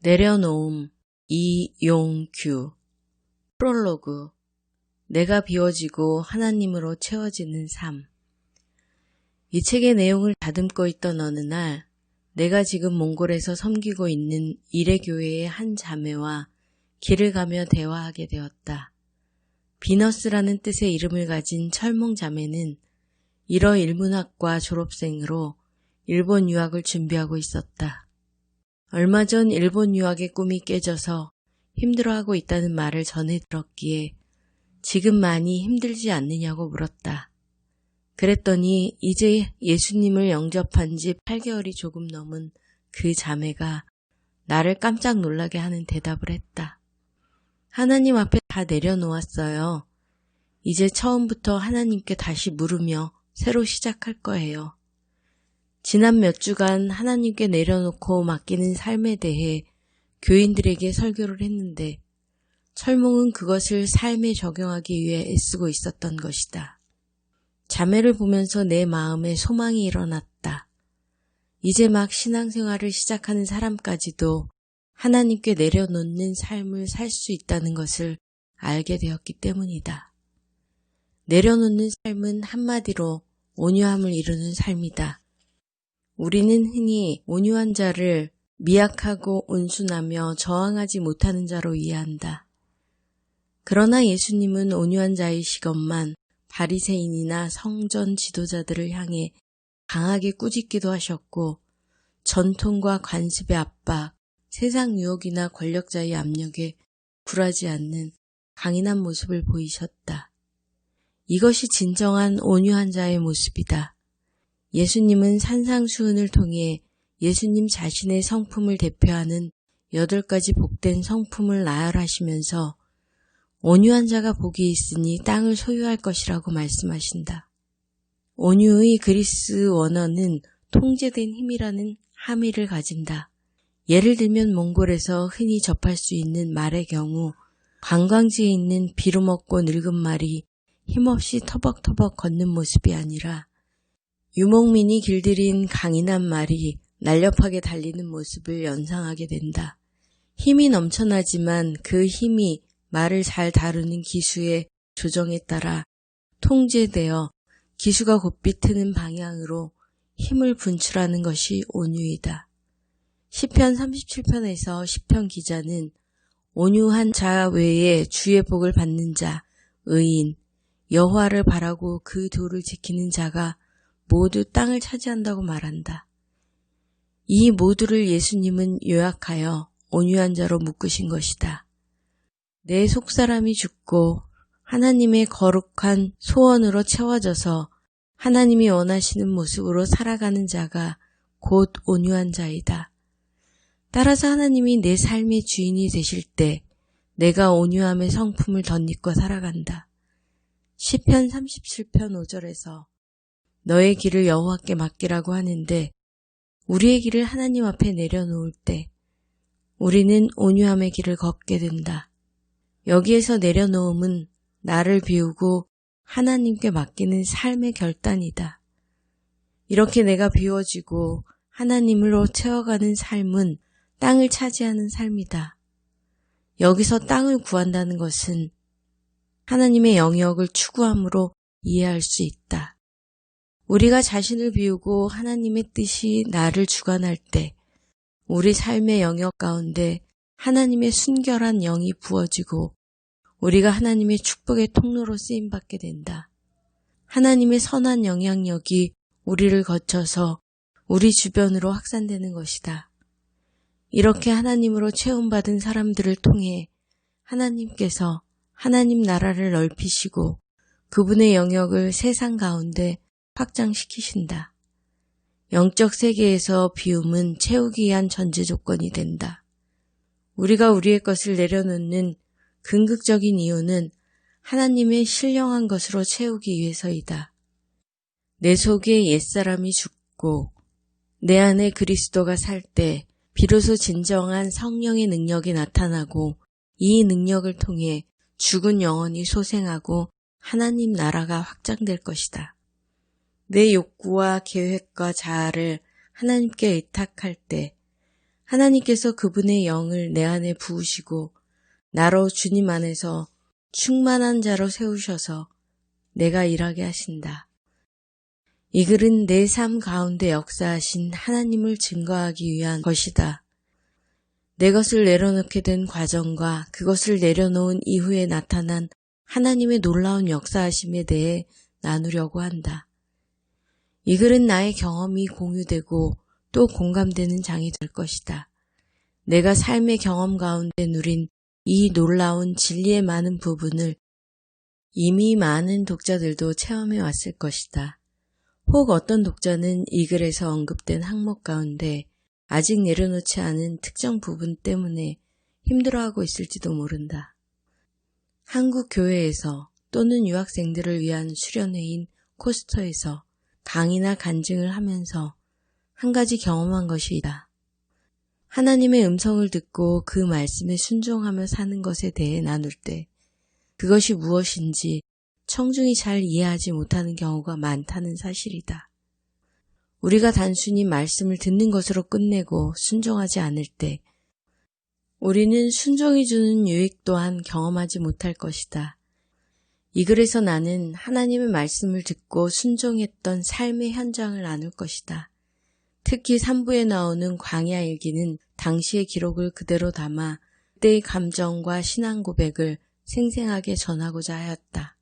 내려놓음 이용규 프롤로그 내가 비워지고 하나님으로 채워지는 삶. 이 책의 내용을 다듬고 있던 어느 날 내가 지금 몽골에서 섬기고 있는 이레교회의 한 자매와 길을 가며 대화하게 되었다. 비너스라는 뜻의 이름을 가진 철몽 자매는 일어 일문학과 졸업생으로 일본 유학을 준비하고 있었다. 얼마 전 일본 유학의 꿈이 깨져서 힘들어하고 있다는 말을 전해 들었기에 지금 많이 힘들지 않느냐고 물었다. 그랬더니 이제 예수님을 영접한 지 8개월이 조금 넘은 그 자매가 나를 깜짝 놀라게 하는 대답을 했다. 하나님 앞에 다 내려놓았어요. 이제 처음부터 하나님께 다시 물으며 새로 시작할 거예요. 지난 몇 주간 하나님께 내려놓고 맡기는 삶에 대해 교인들에게 설교를 했는데 철몽은 그것을 삶에 적용하기 위해 애쓰고 있었던 것이다. 자매를 보면서 내 마음에 소망이 일어났다. 이제 막 신앙생활을 시작하는 사람까지도 하나님께 내려놓는 삶을 살 수 있다는 것을 알게 되었기 때문이다. 내려놓는 삶은 한마디로 온유함을 이루는 삶이다. 우리는 흔히 온유한 자를 미약하고 온순하며 저항하지 못하는 자로 이해한다. 그러나 예수님은 온유한 자이시건만 바리새인이나 성전 지도자들을 향해 강하게 꾸짖기도 하셨고 전통과 관습의 압박, 세상 유혹이나 권력자의 압력에 굴하지 않는 강인한 모습을 보이셨다. 이것이 진정한 온유한 자의 모습이다. 예수님은 산상수훈을 통해 예수님 자신의 성품을 대표하는 8가지 복된 성품을 나열하시면서 온유한 자가 복이 있으니 땅을 소유할 것이라고 말씀하신다. 온유의 그리스 원어는 통제된 힘이라는 함의를 가진다. 예를 들면 몽골에서 흔히 접할 수 있는 말의 경우 관광지에 있는 비루먹고 늙은 말이 힘없이 터벅터벅 걷는 모습이 아니라 유목민이 길들인 강인한 말이 날렵하게 달리는 모습을 연상하게 된다. 힘이 넘쳐나지만 그 힘이 말을 잘 다루는 기수의 조정에 따라 통제되어 기수가 곧비트는 방향으로 힘을 분출하는 것이 온유이다. 시편 37편에서 시편 기자는 온유한 자 외에 주의 복을 받는 자, 의인, 여호와를 바라고 그 도를 지키는 자가 모두 땅을 차지한다고 말한다. 이 모두를 예수님은 요약하여 온유한 자로 묶으신 것이다. 내 속사람이 죽고 하나님의 거룩한 소원으로 채워져서 하나님이 원하시는 모습으로 살아가는 자가 곧 온유한 자이다. 따라서 하나님이 내 삶의 주인이 되실 때 내가 온유함의 성품을 덧입고 살아간다. 시편 37편 5절에서 너의 길을 여호와께 맡기라고 하는데 우리의 길을 하나님 앞에 내려놓을 때 우리는 온유함의 길을 걷게 된다. 여기에서 내려놓음은 나를 비우고 하나님께 맡기는 삶의 결단이다. 이렇게 내가 비워지고 하나님으로 채워가는 삶은 땅을 차지하는 삶이다. 여기서 땅을 구한다는 것은 하나님의 영역을 추구함으로 이해할 수 있다. 우리가 자신을 비우고 하나님의 뜻이 나를 주관할 때 우리 삶의 영역 가운데 하나님의 순결한 영이 부어지고 우리가 하나님의 축복의 통로로 쓰임받게 된다. 하나님의 선한 영향력이 우리를 거쳐서 우리 주변으로 확산되는 것이다. 이렇게 하나님으로 채움받은 사람들을 통해 하나님께서 하나님 나라를 넓히시고 그분의 영역을 세상 가운데 확장시키신다. 영적 세계에서 비움은 채우기 위한 전제 조건이 된다. 우리가 우리의 것을 내려놓는 근극적인 이유는 하나님의 신령한 것으로 채우기 위해서이다. 내 속에 옛사람이 죽고 내 안에 그리스도가 살 때 비로소 진정한 성령의 능력이 나타나고 이 능력을 통해 죽은 영혼이 소생하고 하나님 나라가 확장될 것이다. 내 욕구와 계획과 자아를 하나님께 의탁할 때 하나님께서 그분의 영을 내 안에 부으시고 나로 주님 안에서 충만한 자로 세우셔서 내가 일하게 하신다. 이 글은 내 삶 가운데 역사하신 하나님을 증거하기 위한 것이다. 내 것을 내려놓게 된 과정과 그것을 내려놓은 이후에 나타난 하나님의 놀라운 역사하심에 대해 나누려고 한다. 이 글은 나의 경험이 공유되고 또 공감되는 장이 될 것이다. 내가 삶의 경험 가운데 누린 이 놀라운 진리의 많은 부분을 이미 많은 독자들도 체험해 왔을 것이다. 혹 어떤 독자는 이 글에서 언급된 항목 가운데 아직 내려놓지 않은 특정 부분 때문에 힘들어하고 있을지도 모른다. 한국 교회에서 또는 유학생들을 위한 수련회인 코스터에서 강의나 간증을 하면서 한 가지 경험한 것이 있다. 하나님의 음성을 듣고 그 말씀에 순종하며 사는 것에 대해 나눌 때 그것이 무엇인지 청중이 잘 이해하지 못하는 경우가 많다는 사실이다. 우리가 단순히 말씀을 듣는 것으로 끝내고 순종하지 않을 때 우리는 순종이 주는 유익 또한 경험하지 못할 것이다. 이 글에서 나는 하나님의 말씀을 듣고 순종했던 삶의 현장을 나눌 것이다. 특히 3부에 나오는 광야 일기는 당시의 기록을 그대로 담아 그때의 감정과 신앙 고백을 생생하게 전하고자 하였다.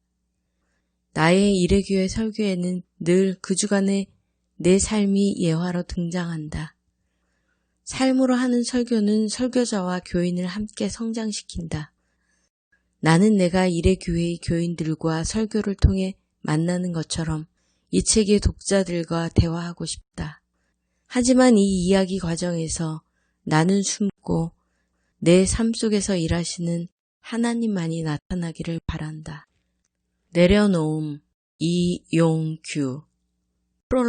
나의 일회교회 설교에는 늘 그 주간의 내 삶이 예화로 등장한다. 삶으로 하는 설교는 설교자와 교인을 함께 성장시킨다. 나는 내가 일회교회의 교인들과 설교를 통해 만나는 것처럼 이 책의 독자들과 대화하고 싶다. 하지만 이 이야기 과정에서 나는 숨고 내 삶 속에서 일하시는 하나님만이 나타나기를 바란다. 내려놓음 이용규